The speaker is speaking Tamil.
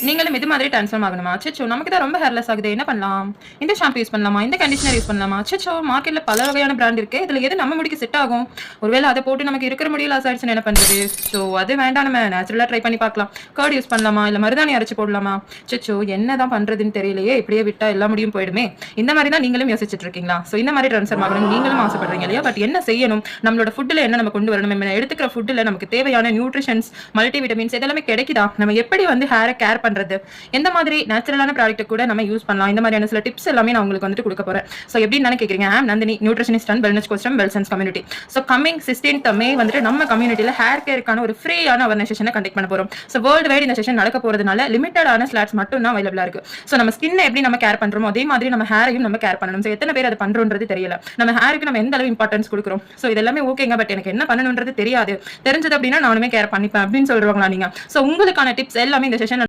நீங்களும் இது மாதிரி ட்ரான்ஸ்ஃபார்ம் ஆகணுமா? அச்சச்சோ! நமக்கு தான் ரொம்ப ஹேர்லெஸ் ஆகுதே! என்ன பண்ணலாம்? இந்த ஷாம்பு யூஸ் பண்ணலாமா? இந்த கண்டிஷனர் யூஸ் பண்ணலாமா? அச்சச்சோ! மார்க்கெட்ல பல வகையான பிராண்ட் இருக்கு. இதுல எது நம்ம முடிக்கு செட் ஆகும்? ஒருவேள அத போட்டு நமக்கு இருக்கிற முடி லாஸ் ஆயிடுச்சுன்னா என்ன பண்றது? ஸோ அது வேண்டாம், நம்ம நேச்சுரலா ட்ரை பண்ணி பார்க்கலாம். கர்ட் யூஸ் பண்ணலாமா? இல்ல மருதாணி அரைச்சு போடலாமா? அச்சச்சோ! என்னதான் பண்றதுன்னு தெரியலையே! இப்படியே விட்டா எல்லா முடியும் போயிடுமே! இந்த மாரி தான் நீங்களும் யோசிச்சுட்டு இருக்கீங்களா? ஸோ இந்த மாரி ட்ரான்ஸ்ஃபார்ம் ஆகணும்னு நீங்களும் ஆசைப்படுறீங்க இல்லையா? பட் என்ன செய்யணும்? நம்மளோட ஃபுட்ல என்ன நம்ம கொண்டு வரணும்? நம்ம எடுத்துக்கிற ஃபுட்ல நமக்கு தேவையான நியூட்ரிஷன்ஸ், மல்டி விட்டமின்ஸ் இதெல்லாமே கிடைக்குதா? நம்ம எப்படி வந்து ஹேர கேர் பண்றது? எந்த மாதிரி நேச்சுரலான ப்ராடக்ட் கூட நம்ம யூஸ் பண்ணலாம். இந்த மாதிரியான சில டிப்ஸ் எல்லாமே நான் உங்களுக்கு வந்துட்டு கொடுக்க போறேன். ஸோ எப்படின்னு கேட்குறீங்க? I am Nandini, nutritionist and wellness coach from Welsons community. So coming 16th May வந்துட்டு நம்ம கம்யூனிட்டியில் ஹேர் கேருக்கான ஒரு ஃப்ரீயான அவேர்னஸ் செஷனை கண்டக்ட் பண்ண போறோம். ஸோ வேர்ல்டு வைட் இந்த செஷன் நடக்க போறதுனால லிமிட்டடான ஸ்லாட்ஸ் மட்டும் தான் அவைலபிளா இருக்கு. ஸோ நம்ம ஸ்கின் எப்படி நம்ம கேர் பண்றோமோ அதே மாதிரி நம்ம ஹேரையும் நம்ம கேர் பண்ணணும். ஸோ எத்தனை பேர் அதை பண்றோன்றது தெரியல. நம்ம ஹேருக்கு நம்ம எந்த அளவு இம்பார்ட்டன்ஸ் கொடுக்குறோம். ஸோ இதெல்லாமே ஓகேங்க, பட் எனக்கு என்ன பண்ணணுன்றது தெரியாது. தெரிஞ்சது அப்படின்னா நானுமே கேர் பண்ணிப்பேன் அப்படின்னு சொல்றவங்களா நீங்க? ஸோ உங்களுக்கான டிப்ஸ் எல்லாமே இந்த செஷன்